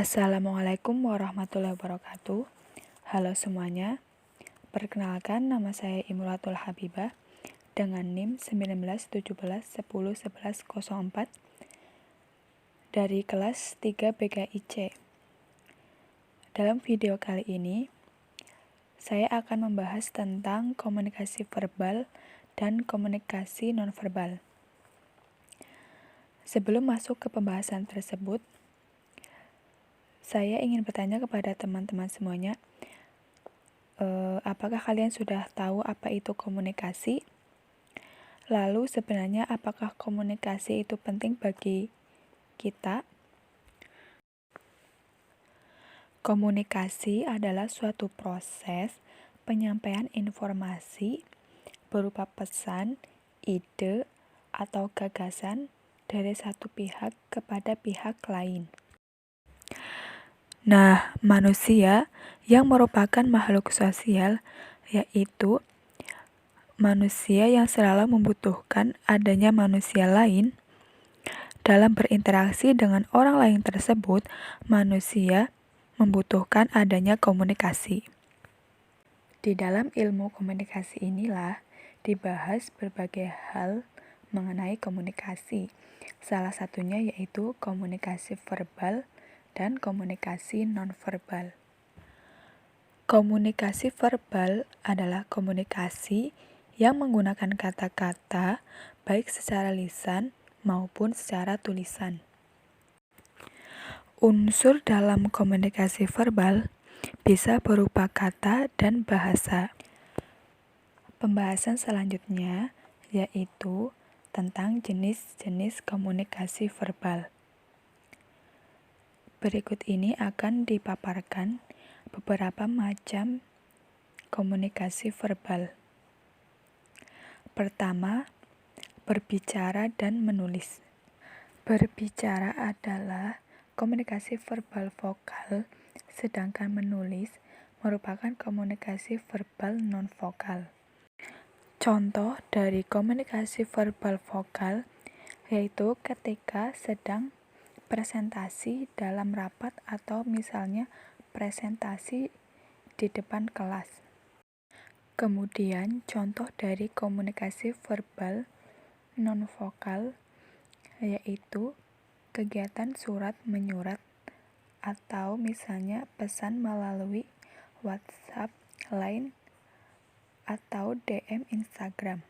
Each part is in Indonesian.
Assalamualaikum warahmatullahi wabarakatuh. Halo semuanya, perkenalkan nama saya Imratul Habibah dengan NIM 1917111104 dari kelas 3 BKIC. Dalam video kali ini, saya akan membahas tentang komunikasi verbal dan komunikasi nonverbal. Sebelum masuk ke pembahasan tersebut, saya ingin bertanya kepada teman-teman semuanya, apakah kalian sudah tahu apa itu komunikasi? Lalu sebenarnya apakah komunikasi itu penting bagi kita? Komunikasi adalah suatu proses penyampaian informasi berupa pesan, ide, atau gagasan dari satu pihak kepada pihak lain. Nah, manusia yang merupakan makhluk sosial, yaitu manusia yang selalu membutuhkan adanya manusia lain. Dalam berinteraksi dengan orang lain tersebut, manusia membutuhkan adanya komunikasi. Di dalam ilmu komunikasi inilah dibahas berbagai hal mengenai komunikasi. Salah satunya yaitu komunikasi verbal dan komunikasi nonverbal. Komunikasi verbal adalah komunikasi yang menggunakan kata-kata baik secara lisan maupun secara tulisan. Unsur dalam komunikasi verbal bisa berupa kata dan bahasa. Pembahasan selanjutnya yaitu tentang jenis-jenis komunikasi verbal. Berikut ini akan dipaparkan beberapa macam komunikasi verbal. Pertama, berbicara dan menulis. Berbicara adalah komunikasi verbal vokal, sedangkan menulis merupakan komunikasi verbal non-vokal. Contoh dari komunikasi verbal vokal yaitu ketika sedang presentasi dalam rapat atau misalnya presentasi di depan kelas. Kemudian contoh dari komunikasi verbal non-vokal yaitu kegiatan surat menyurat atau misalnya pesan melalui WhatsApp, Line, atau DM Instagram.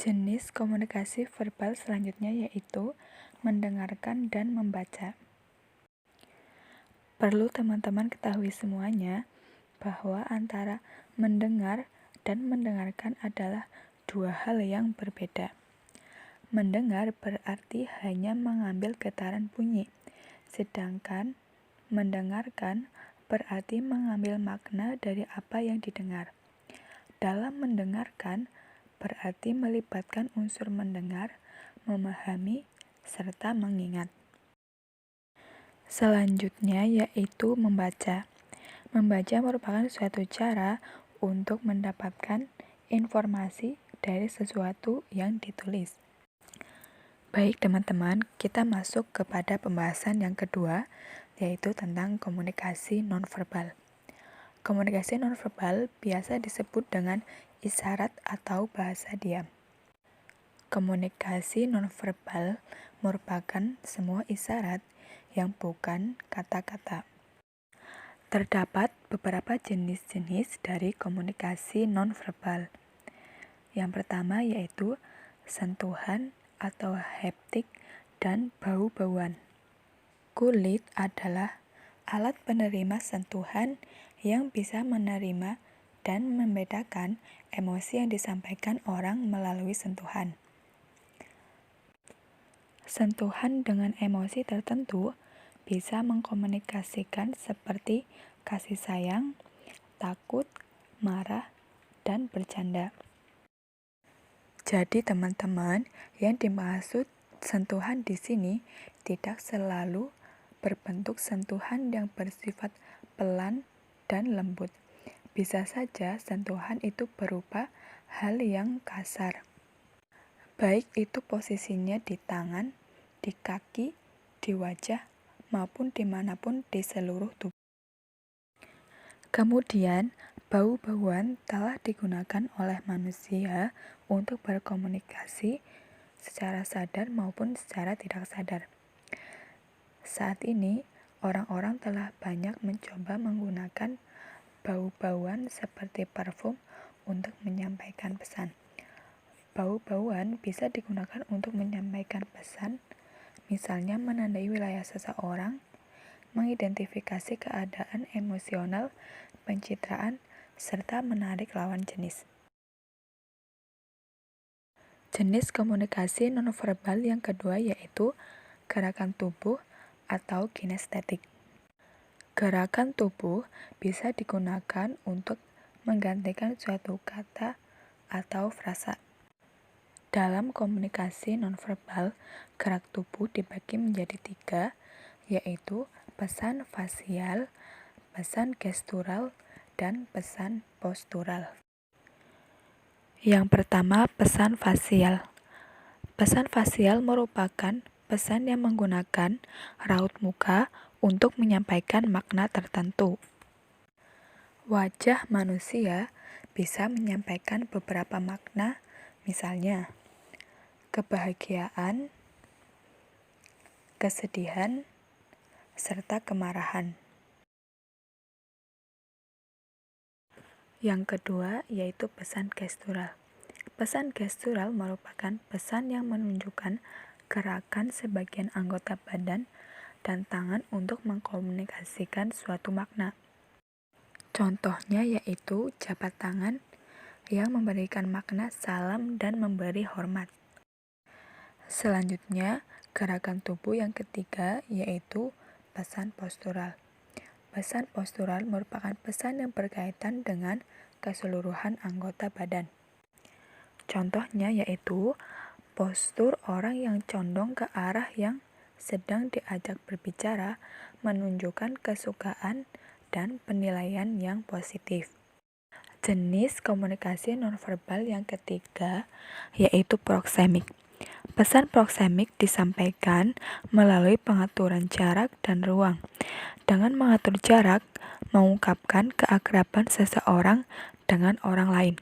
Jenis komunikasi verbal selanjutnya yaitu mendengarkan dan membaca. Perlu teman-teman ketahui semuanya bahwa antara mendengar dan mendengarkan adalah dua hal yang berbeda. Mendengar berarti hanya mengambil getaran bunyi, sedangkan mendengarkan berarti mengambil makna dari apa yang didengar. Dalam mendengarkan berarti melibatkan unsur mendengar, memahami, serta mengingat. Selanjutnya yaitu membaca. Membaca merupakan suatu cara untuk mendapatkan informasi dari sesuatu yang ditulis. Baik teman-teman, kita masuk kepada pembahasan yang kedua, yaitu tentang komunikasi nonverbal. Komunikasi nonverbal biasa disebut dengan isyarat atau bahasa diam. Komunikasi nonverbal merupakan semua isyarat yang bukan kata-kata. Terdapat beberapa jenis-jenis dari komunikasi nonverbal. Yang pertama yaitu sentuhan atau haptik dan bau-bauan. Kulit adalah alat penerima sentuhan yang bisa menerima dan membedakan emosi yang disampaikan orang melalui sentuhan. Sentuhan dengan emosi tertentu bisa mengkomunikasikan seperti kasih sayang, takut, marah, dan bercanda. Jadi teman-teman, yang dimaksud sentuhan di sini tidak selalu berbentuk sentuhan yang bersifat pelan dan lembut. Bisa saja sentuhan itu berupa hal yang kasar. Baik itu posisinya di tangan, di kaki, di wajah, maupun dimanapun di seluruh tubuh. Kemudian, bau-bauan telah digunakan oleh manusia untuk berkomunikasi secara sadar maupun secara tidak sadar. Saat ini, orang-orang telah banyak mencoba menggunakan bau-bauan seperti parfum untuk menyampaikan pesan. Bau-bauan bisa digunakan untuk menyampaikan pesan, misalnya menandai wilayah seseorang, mengidentifikasi keadaan emosional, pencitraan, serta menarik lawan jenis. Jenis komunikasi nonverbal yang kedua yaitu gerakan tubuh atau kinestetik. Gerakan tubuh bisa digunakan untuk menggantikan suatu kata atau frasa. Dalam komunikasi nonverbal, gerak tubuh dibagi menjadi 3, yaitu pesan fasial, pesan gestural, dan pesan postural. Yang pertama, pesan fasial. Pesan fasial merupakan pesan yang menggunakan raut muka untuk menyampaikan makna tertentu. Wajah manusia bisa menyampaikan beberapa makna, misalnya kebahagiaan, kesedihan, serta kemarahan. Yang kedua yaitu pesan gestural. Pesan gestural merupakan pesan yang menunjukkan gerakan sebagian anggota badan dan tangan untuk mengkomunikasikan suatu makna. Contohnya yaitu jabat tangan yang memberikan makna salam dan memberi hormat. Selanjutnya, gerakan tubuh yang ketiga yaitu pesan postural. Pesan postural merupakan pesan yang berkaitan dengan keseluruhan anggota badan. Contohnya yaitu postur orang yang condong ke arah yang sedang diajak berbicara menunjukkan kesukaan dan penilaian yang positif. Jenis komunikasi nonverbal yang ketiga yaitu proksemik. Pesan proksemik disampaikan melalui pengaturan jarak dan ruang. Dengan mengatur jarak, mengungkapkan keakraban seseorang dengan orang lain.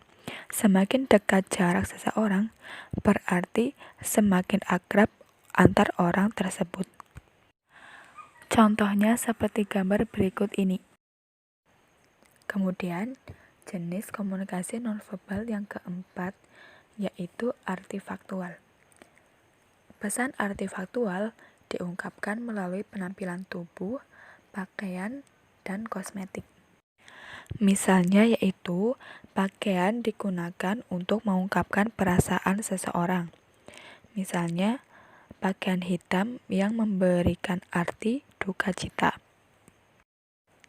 Semakin dekat jarak seseorang, berarti semakin akrab antar orang tersebut. Contohnya seperti gambar berikut ini. Kemudian, jenis komunikasi nonverbal yang keempat yaitu artifaktual. Pesan artifaktual diungkapkan melalui penampilan tubuh, pakaian, dan kosmetik. Misalnya yaitu pakaian digunakan untuk mengungkapkan perasaan seseorang. Misalnya pakaian hitam yang memberikan arti duka cita.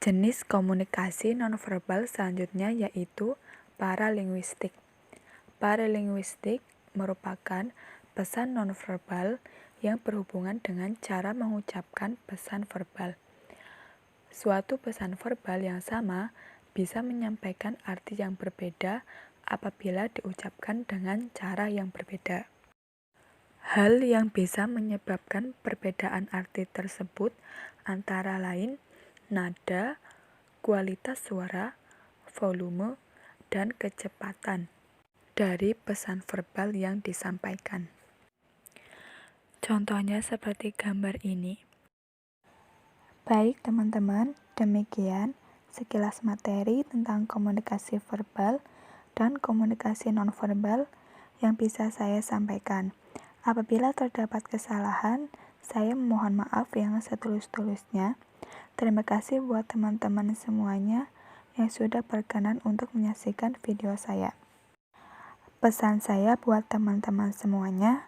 Jenis komunikasi nonverbal selanjutnya yaitu paralinguistik. Paralinguistik merupakan pesan nonverbal yang berhubungan dengan cara mengucapkan pesan verbal. Suatu pesan verbal yang sama bisa menyampaikan arti yang berbeda apabila diucapkan dengan cara yang berbeda. Hal yang bisa menyebabkan perbedaan arti tersebut antara lain nada, kualitas suara, volume, dan kecepatan dari pesan verbal yang disampaikan. Contohnya seperti gambar ini. Baik teman-teman, demikian sekilas materi tentang komunikasi verbal dan komunikasi nonverbal yang bisa saya sampaikan. Apabila terdapat kesalahan, saya memohon maaf yang setulus-tulusnya. Terima kasih buat teman-teman semuanya yang sudah berkenan untuk menyaksikan video saya. Pesan saya buat teman-teman semuanya,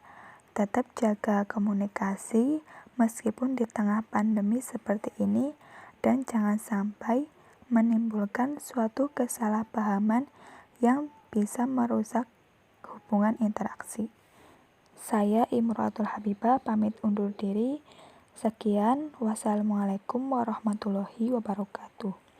tetap jaga komunikasi meskipun di tengah pandemi seperti ini dan jangan sampai menimbulkan suatu kesalahpahaman yang bisa merusak hubungan interaksi. Saya Imro'atul Habibah pamit undur diri. Sekian, wassalamualaikum warahmatullahi wabarakatuh.